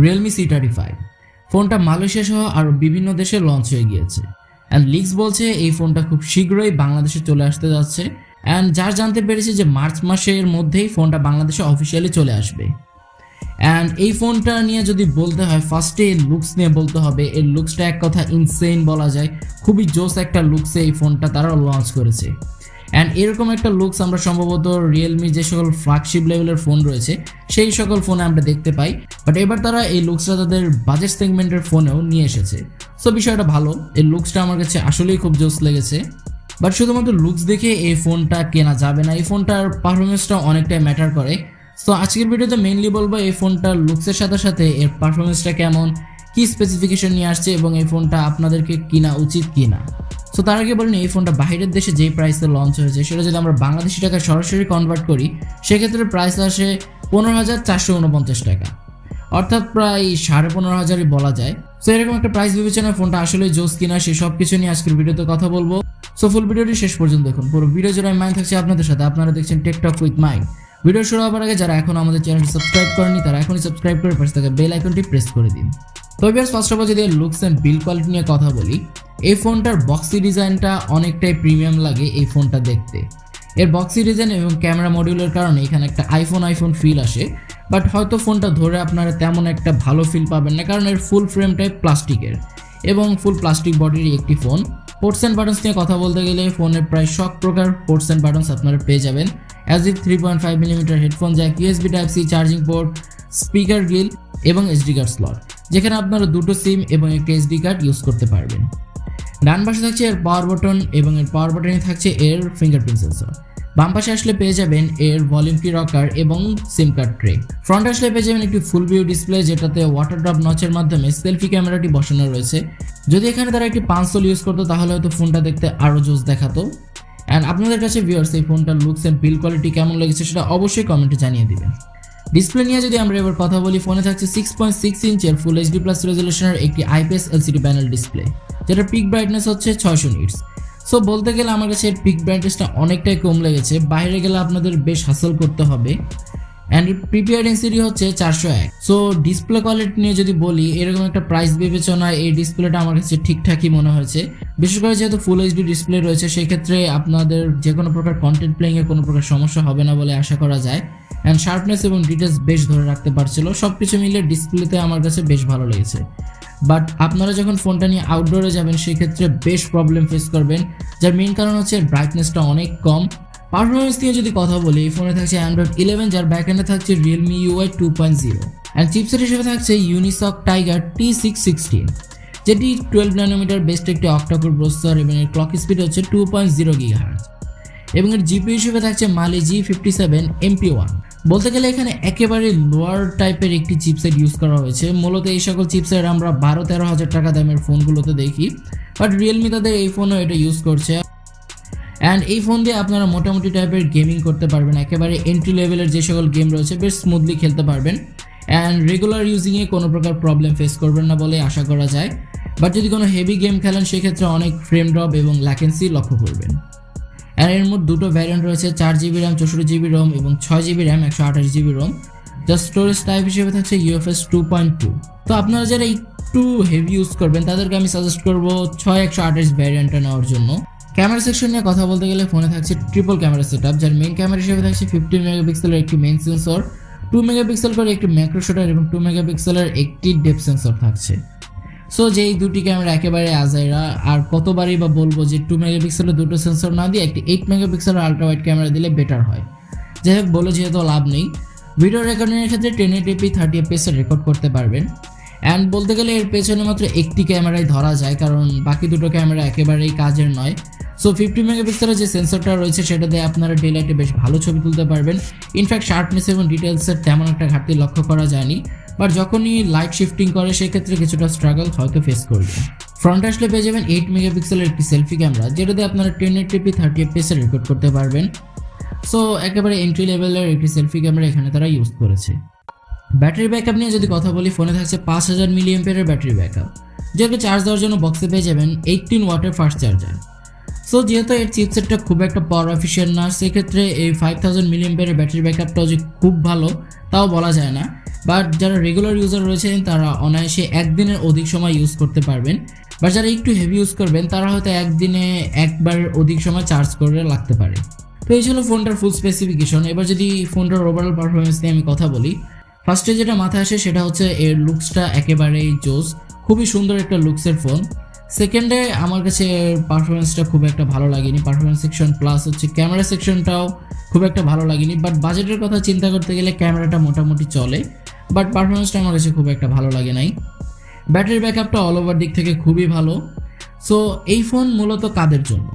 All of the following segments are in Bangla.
Realme C35 ফোনটা মালয়েশিয়া সহ আরও বিভিন্ন দেশে লঞ্চ হয়ে গিয়েছে অ্যান্ড লিক্স বলছে এই ফোনটা খুব শীঘ্রই বাংলাদেশে চলে আসতে যাচ্ছে অ্যান্ড যার জানতে পেরেছে যে মার্চ মাসের মধ্যেই ফোনটা বাংলাদেশে অফিসিয়ালি চলে আসবে। অ্যান্ড এই ফোনটা নিয়ে যদি বলতে হয় ফার্স্টে এর লুকস নিয়ে বলতে হবে। এর লুকসটা এক কথা ইনসেইন বলা যায়, খুবই জোস একটা লুকসে এই ফোনটা তারা লঞ্চ করেছে। অ্যান্ড এরকম একটা লুকস আমরা সম্ভবত রিয়েলমি যে সকল ফ্ল্যাগশিপ লেভেলের ফোন রয়েছে সেই সকল ফোনে আমরা দেখতে পাই, বাট এবার তারা এই লুকসটা তাদের বাজেট সেগমেন্টের ফোনেও নিয়ে এসেছে। সো বিষয়টা ভালো, এই লুকসটা আমার কাছে আসলেই খুব জোস লেগেছে। বাট শুধুমাত্র লুকস দেখে এই ফোনটা কেনা যাবে না, এই ফোনটার পারফরমেন্সটা অনেকটাই ম্যাটার করে। সো আজকের ভিডিওতে মেইনলি বলবো এই ফোনটার লুকসের সাথে সাথে এর পারফরমেন্সটা কেমন, কি স্পেসিফিকেশন নিয়ে আসছে এবং এই ফোনটা আপনাদেরকে কিনা উচিত কিনা। সো তার আগে বলেন এই ফোনটা বাইরের দেশে যেই প্রাইসে লঞ্চ হয়েছে সেটা যদি আমরা বাংলাদেশি টাকায় সরাসরি কনভার্ট করি সেক্ষেত্রে প্রাইস আসে 15,449 টাকা, অর্থাৎ প্রায় 15,500 বলা যায়। সো এরকম একটা প্রাইস বিবেচনায় ফোনটা আসলে জোস কিনা সে সব কিছু নিয়ে আজকের ভিডিওতে কথা বলবো। সো ফুল ভিডিওটি শেষ পর্যন্ত দেখুন। পুরো ভিডিও জুড়ে আমি মাইন থাকছি আপনাদের সাথে, আপনারা দেখছেন tech talk with mine. Video শুরু হওয়ার আগে যারা এখন আমাদের চ্যানেলটি সাবস্ক্রাইব করেনি তারা এখনই সাবস্ক্রাইব করে পাশে থাকা বেল আইকনটি প্রেস করে দিন। তো ভিউয়ার্স, ফার্স্ট অফ অল যদি লুকস অ্যান্ড বিল্ড কোয়ালিটি নিয়ে কথা বলি, এই ফোনটার বক্সি ডিজাইনটা অনেকটাই প্রিমিয়াম লাগে এই ফোনটা দেখতে। এর বক্সি ডিজাইন এবং ক্যামেরা মডিউলের কারণে এখানে একটা আইফোন ফিল আসে, বাট হয়তো ফোনটা ধরে আপনারা তেমন একটা ভালো ফিল পাবেন না কারণ এর ফুল ফ্রেমটাই প্লাস্টিকের এবং ফুল প্লাস্টিক বডির একটি ফোন। পোর্টস অ্যান্ড বাটনস নিয়ে কথা বলতে গেলে ফোনের প্রায় সব প্রকার পোর্টস অ্যান্ড বাটনস আপনারা পেয়ে যাবেন, as it 3.5mm headphone Jack, USB Type-C charging port, speaker grill এবং SD কার্ড স্লট, যেখানে আপনারা দুটো সিম এবং একটি SD কার্ড ইউজ করতে পারবেন। ডান পাশে থাকছে এর পাওয়ার বাটন এবং এর পাওয়ার বাটনে থাকছে এর ফিঙ্গারপ্রিন্ট সেন্সর। বাম পাশে আসলে পেয়ে যাবেন এর ভলিউম কি রকার এবং সিম কার্ড ট্রে। ফ্রন্ট আসলে পেয়ে যাবেন একটি ফুল ভিউ ডিসপ্লে যেটাতে ওয়াটার ড্রপ নচের মাধ্যমে সেলফি ক্যামেরাটি বসানো রয়েছে। যদি এখানে তারা একটি পাঁচসোল ইউজ করতো তাহলে হয়তো ফোনটা দেখতে আরও জোস দেখাতো। অ্যান্ড আপনাদের কাছে ভিউয়ার্স এই ফোনটার লুকস অ্যান্ড বিল্ড কোয়ালিটি কেমন লেগেছে সেটা অবশ্যই কমেন্টে জানিয়ে দিবেন। ডিসপ্লে নিয়ে যদি আমরা এবার কথা বলি, ফোনে থাকছে 6.6 ইঞ্চের ফুল HD+ রেজলিউশনের একটি IPS LCD প্যানেল ডিসপ্লে, যেটার পিক ব্রাইটনেস হচ্ছে 600 নিটস। সো বলতে গেলে আমার কাছে এর পিক ব্রাইটনেসটা অনেকটাই কম লেগেছে, বাইরে গেলে আপনাদের বেশ হাসল করতে হবে। অ্যান্ড PPI ডেন্সিটি হচ্ছে 401। সো ডিসপ্লে কোয়ালিটি নিয়ে যদি বলি, এরকম একটা প্রাইস বিবেচনায় এই ডিসপ্লেটা আমার কাছে ঠিকঠাকই মনে হয়েছে। বিশেষ করে যেহেতু ফুল HD ডিসপ্লে রয়েছে সেক্ষেত্রে আপনাদের যে কোনো প্রকার কন্টেন্ট প্লেইংয়ে কোনো প্রকার সমস্যা হবে না বলে আশা করা যায়। অ্যান্ড শার্পনেস এবং ডিটেলস বেশ ধরে রাখতে পারছিল, সব কিছু মিলে ডিসপ্লেতে আমার কাছে বেশ ভালো লেগেছে। বাট আপনারা যখন ফোনটা নিয়ে আউটডোরে যাবেন সেক্ষেত্রে বেশ প্রবলেম ফেস করবেন, যার মেইন কারণ হচ্ছে এর ব্রাইটনেসটা অনেক কম। পারফরমেন্স নিয়ে যদি কথা বলি, এই ফোনে থাকছে Android 11 যার ব্যাকএন্ডে থাকছে Realme UI 2.0 অ্যান্ড চিপসেট হিসেবে থাকছে Unisoc Tiger T616, যেটি 12nm বেস্ট একটি অক্টা-কোর প্রসেসর এবং এর ক্লক স্পিড হচ্ছে 2.0 GHz এবং এর GPU হিসেবে থাকছে Mali G57 MP1। বলতে গেলে এখানে একেবারে লোয়ার টাইপের একটি চিপসেট ইউজ করা হয়েছে। মূলত এই সকল চিপসেট আমরা 12-13 হাজার টাকা দামের ফোনগুলোতে দেখি, বাট রিয়েলমি তাদের এই ফোনও এটা ইউজ করছে। অ্যান্ড এই ফোন দিয়ে আপনারা মোটামুটি টাইপের গেমিং করতে পারবেন, একেবারে এন্ট্রি লেভেলের যে সকল গেম রয়েছে বেশ স্মুথলি খেলতে পারবেন অ্যান্ড রেগুলার ইউজিংয়ে কোনো প্রকার প্রবলেম ফেস করবেন না বলে আশা করা যায়। বাট যদি কোনো হেভি গেম খেলেন সেক্ষেত্রে অনেক ফ্রেম ড্রপ এবং ল্যাকেন্সি লক্ষ্য করবেন। অ্যান্ড এর মধ্যে দুটো ভ্যারিয়েন্ট রয়েছে, 4GB RAM 64GB ROM এবং 6GB RAM 128GB ROM, যার স্টোরেজ টাইপ হিসেবে থাকছে UFS 2.2। তো আপনারা যারা একটু হেভি ইউজ করবেন তাদেরকে আমি সাজেস্ট করবো 6128 ভ্যারিয়েন্টটা নেওয়ার জন্য। ক্যামেরা সেকশন নিয়ে কথা বলতে গেলে ফোনে থাকছে ট্রিপল ক্যামেরা সেটআপ, যার মেইন ক্যামেরা হিসেবে থাকছে 50 মেগাপিক্সেলের একটি মেইন সেন্সর, 2 মেগাপিক্সেল করে একটি ম্যাক্রো শাটার এবং 2 মেগাপিক্সেলের একটি ডেপথ সেন্সর থাকছে। সো যেই দুটি ক্যামেরা একেবারে আজাইরা, আর কতবারই বা বলবো যে 2 মেগাপিক্সেলের দুটো সেন্সর না দিয়ে একটি 8 মেগাপিক্সেলের আলট্রা ওয়াইড ক্যামেরা দিলে বেটার হয়। যাই হোক, বলে যেহেতু লাভ নেই। ভিডিও রেকর্ডিংয়ের ক্ষেত্রে 1080p 30fps রেকর্ড করতে পারবেন। অ্যান্ড বলতে গেলে এর পেছনে মাত্র একটি ক্যামেরাই ধরা যায়, কারণ বাকি দুটো ক্যামেরা একেবারেই কাজের নয়। সো 50 মেগাপিক্সেলের যে সেন্সরটা রয়েছে সেটা দিয়ে আপনারা ডে লাইটে বেশ ভালো ছবি তুলতে পারবেন। ইনফ্যাক্ট শার্পনেস এবং ডিটেলসের তেমন একটা ঘাটতি লক্ষ্য করা যায়নি, বাট যখনই লাইট শিফটিং করে সেক্ষেত্রে কিছুটা স্ট্রাগল হয়তো ফেস করবেন। ফ্রন্ট আসলে পেয়ে যাবেন 8 মেগাপিক্সেলের একটি সেলফি ক্যামেরা, যেটা দিয়ে আপনারা 1080p 30fps রেকর্ড করতে পারবেন। সো একেবারে এন্ট্রি লেভেলের একটি সেলফি ক্যামেরা এখানে তারা ইউজ করেছে। ব্যাটারি ব্যাকআপ নিয়ে যদি কথা বলি, ফোনে থাকছে 5000 mAh ব্যাটারি ব্যাকআপ, যেটাকে চার্জ দেওয়ার জন্য বক্সে পেয়ে যাবেন 18 ওয়াটের ফাস্ট চার্জার। সো যেহেতু এর চিপসেটটা খুব একটা পাওয়ার এফিশিয়েন্ট না, সেক্ষেত্রে এই 5000 mAh ব্যাটারি ব্যাকআপটাও যে খুব ভালো তাও বলা যায় না। বাট যারা রেগুলার ইউজার রয়েছেন তারা অনায়াসে একদিনের অধিক সময় ইউজ করতে পারবেন। বাট যারা একটু হেভি ইউজ করবেন তারা হয়তো একদিনে একবার অধিক সময় চার্জ করে লাগতে পারে। তো এই ছিল ফোনটার ফুল স্পেসিফিকেশন। এবার যদি ফোনটার ওভারঅল পারফরমেন্স নিয়ে আমি কথা বলি, ফার্স্টে যেটা মাথায় আসে সেটা হচ্ছে এর লুকসটা একেবারেই জোস, খুবই সুন্দর একটা লুকসের ফোন। সেকেন্ডে আমার কাছে পারফরমেন্সটা খুব একটা ভালো লাগেনি, পারফরমেন্স সেকশন প্লাস হচ্ছে ক্যামেরা সেকশনটাও খুব একটা ভালো লাগেনি। বাট বাজেটের কথা চিন্তা করতে গেলে ক্যামেরাটা মোটামুটি চলে, বাট পারফরমেন্সটা আমার কাছে খুব একটা ভালো লাগে নাই। ব্যাটারি ব্যাকআপটা অল ওভার দিক থেকে খুবই ভালো। সো এই ফোন মূলত কাদের জন্য?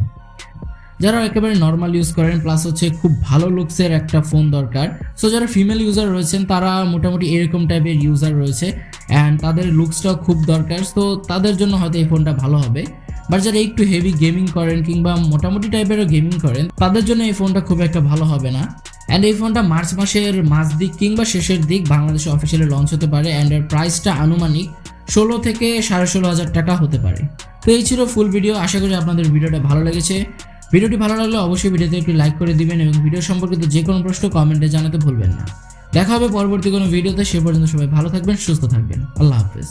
যারা একেবারে নর্মাল ইউজ করেন প্লাস হচ্ছে খুব ভালো লুকসের একটা ফোন দরকার। সো যারা ফিমেল ইউজার রয়েছেন তারা মোটামুটি এরকম টাইপের ইউজার রয়েছে অ্যান্ড তাদের লুকসটাও খুব দরকার, সো তাদের জন্য হয়তো এই ফোনটা ভালো হবে। বাট যারা একটু হেভি গেমিং করেন কিংবা মোটামুটি টাইপেরও গেমিং করেন তাদের জন্য এই ফোনটা খুব একটা ভালো হবে না। অ্যান্ড এই ফোনটা মার্চ মাসের মাঝ দিক কিংবা শেষের দিক বাংলাদেশে অফিসিয়ালি লঞ্চ হতে পারে অ্যান্ড এর প্রাইসটা আনুমানিক 16 থেকে 16,500 টাকা হতে পারে। তো এই ছিল ফুল ভিডিও। আশা করি আপনাদের ভিডিওটা ভালো লেগেছে। ভিডিওটি ভালো লাগলে অবশ্যই ভিডিওতে একটি লাইক করে দিবেন এবং ভিডিও সম্পর্কিত যে কোনো প্রশ্ন কমেন্টে জানাতে ভুলবেন না। দেখা হবে পরবর্তী কোনো ভিডিওতে। সে পর্যন্ত সবাই ভালো থাকবেন, সুস্থ থাকবেন। আল্লাহ হাফেজ।